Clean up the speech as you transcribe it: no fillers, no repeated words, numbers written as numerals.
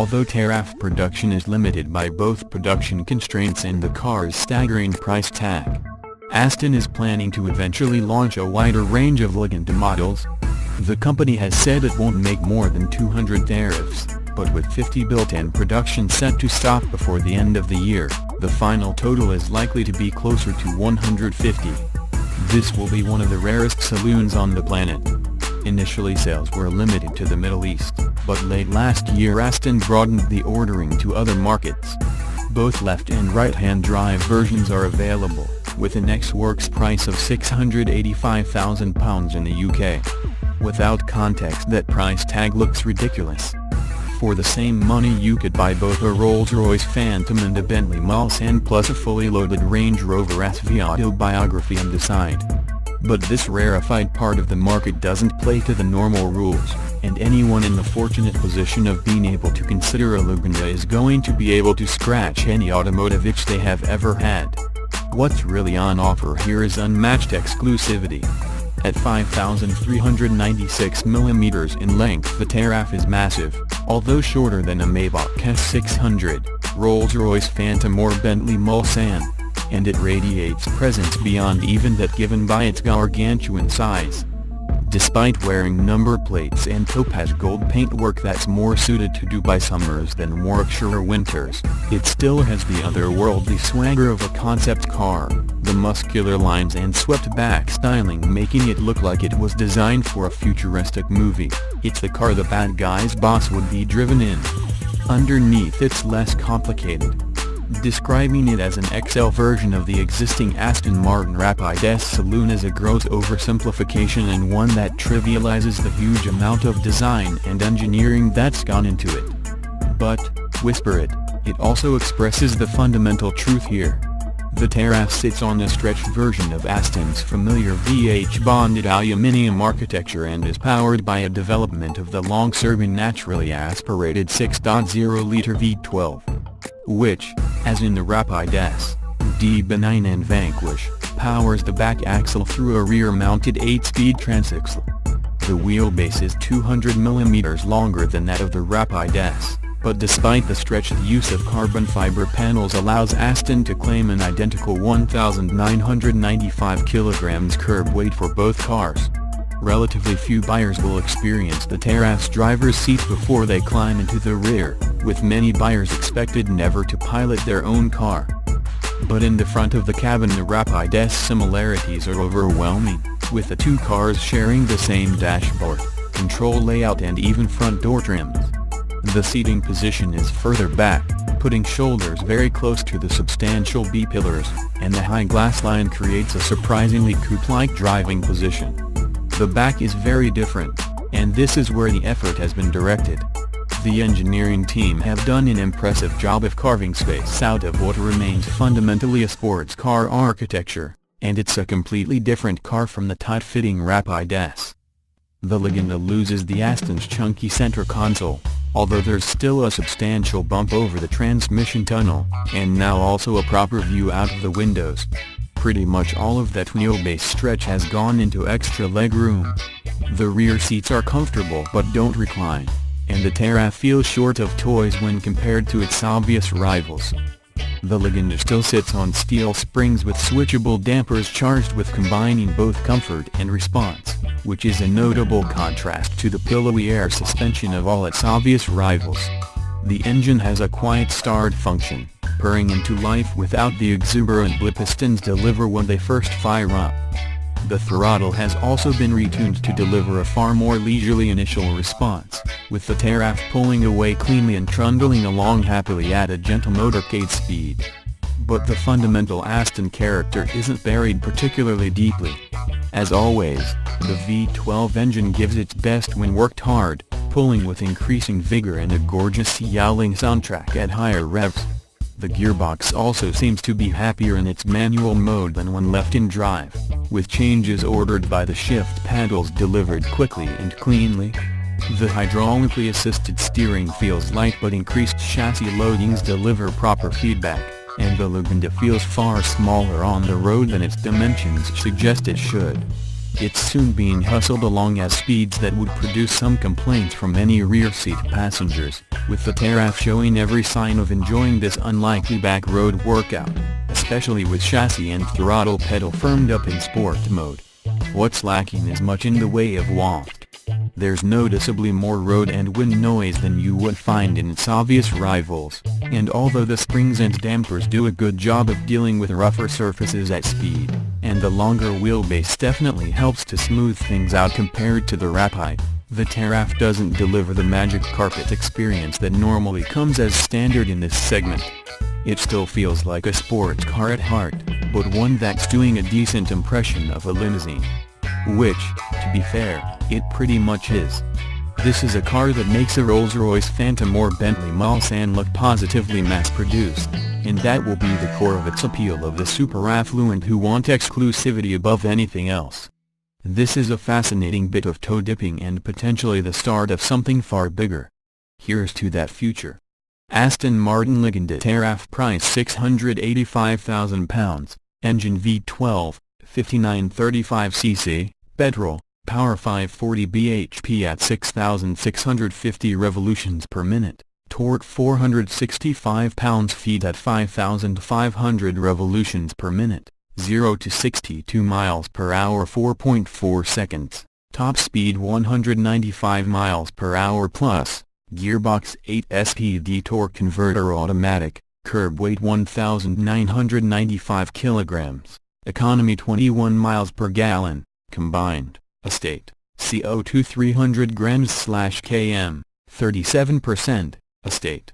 Although Taraf production is limited by both production constraints and the car's staggering price tag, Aston is planning to eventually launch a wider range of Lagonda models. The company has said it won't make more than 200 Tarafs, but with 50 built and production set to stop before the end of the year, the final total is likely to be closer to 150. This will be one of the rarest saloons on the planet. Initially sales were limited to the Middle East, but late last year Aston broadened the ordering to other markets. Both left and right-hand drive versions are available, with an ex-works price of £685,000 in the UK. Without context, that price tag looks ridiculous. For the same money you could buy both a Rolls-Royce Phantom and a Bentley Mulsanne plus a fully loaded Range Rover SV Autobiography and decide. But this rarefied part of the market doesn't play to the normal rules, and anyone in the fortunate position of being able to consider a Lagonda is going to be able to scratch any automotive itch they have ever had. What's really on offer here is unmatched exclusivity. At 5,396mm in length, the Taraf is massive, although shorter than a Maybach S600, Rolls-Royce Phantom or Bentley Mulsanne, and it radiates presence beyond even that given by its gargantuan size. Despite wearing number plates and topaz gold paintwork that's more suited to Dubai summers than Warwickshire winters, it still has the otherworldly swagger of a concept car, the muscular lines and swept-back styling making it look like it was designed for a futuristic movie. It's the car the bad guy's boss would be driven in. Underneath it's less complicated. Describing it as an XL version of the existing Aston Martin Rapide S saloon is a gross oversimplification and one that trivializes the huge amount of design and engineering that's gone into it. But, whisper it, it also expresses the fundamental truth here. The Taraf sits on a stretched version of Aston's familiar VH-bonded aluminium architecture and is powered by a development of the long-serving naturally aspirated 6.0-litre V12. Which, as in the Rapide S, D9 and Vanquish, powers the back axle through a rear-mounted 8-speed transaxle. The wheelbase is 200mm longer than that of the Rapide S, but despite the stretch, the use of carbon fiber panels allows Aston to claim an identical 1,995 kg curb weight for both cars. Relatively few buyers will experience the Taraf's driver's seat before they climb into the rear, with many buyers expected never to pilot their own car. But in the front of the cabin the Rapide S similarities are overwhelming, with the two cars sharing the same dashboard, control layout and even front door trims. The seating position is further back, putting shoulders very close to the substantial B-pillars, and the high glass line creates a surprisingly coupe-like driving position. The back is very different, and this is where the effort has been directed. The engineering team have done an impressive job of carving space out of what remains fundamentally a sports car architecture, and it's a completely different car from the tight-fitting Rapide S. The Lagonda loses the Aston's chunky center console, although there's still a substantial bump over the transmission tunnel, and now also a proper view out of the windows. Pretty much all of that wheelbase stretch has gone into extra legroom. The rear seats are comfortable but don't recline, and the Taraf feels short of toys when compared to its obvious rivals. The Lagonda still sits on steel springs with switchable dampers charged with combining both comfort and response, which is a notable contrast to the pillowy air suspension of all its obvious rivals. The engine has a quiet start function, purring into life without the exuberant blip pistons deliver when they first fire up. The throttle has also been retuned to deliver a far more leisurely initial response, with the Taraf pulling away cleanly and trundling along happily at a gentle motorcade speed. But the fundamental Aston character isn't buried particularly deeply. As always, the V12 engine gives its best when worked hard, pulling with increasing vigor and a gorgeous yowling soundtrack at higher revs. The gearbox also seems to be happier in its manual mode than when left in drive, with changes ordered by the shift paddles delivered quickly and cleanly. The hydraulically assisted steering feels light but increased chassis loadings deliver proper feedback, and the Lagonda feels far smaller on the road than its dimensions suggest it should. It's soon being hustled along at speeds that would produce some complaints from any rear seat passengers, with the Taraf showing every sign of enjoying this unlikely back-road workout, especially with chassis and throttle pedal firmed up in sport mode. What's lacking is much in the way of waft. There's noticeably more road and wind noise than you would find in its obvious rivals, and although the springs and dampers do a good job of dealing with rougher surfaces at speed, and the longer wheelbase definitely helps to smooth things out compared to the Rapide, the Taraf doesn't deliver the magic carpet experience that normally comes as standard in this segment. It still feels like a sports car at heart, but one that's doing a decent impression of a limousine. Which, to be fair, it pretty much is. This is a car that makes a Rolls-Royce Phantom or Bentley Mulsanne look positively mass-produced, and that will be the core of its appeal of the super affluent who want exclusivity above anything else. This is a fascinating bit of toe-dipping and potentially the start of something far bigger. Here's to that future. Aston Martin Lagonda Taraf price £685,000, engine V12, 5935cc, petrol, power 540 bhp at 6,650 revolutions per minute, torque 465 pounds-feet at 5,500 revolutions per minute, 0 to 62 miles per hour 4.4 seconds, top speed 195 miles per hour plus, gearbox 8 SPD torque converter automatic, curb weight 1,995 kilograms, economy 21 miles per gallon, combined, estate, CO2 300 grams/km, 37%, estate.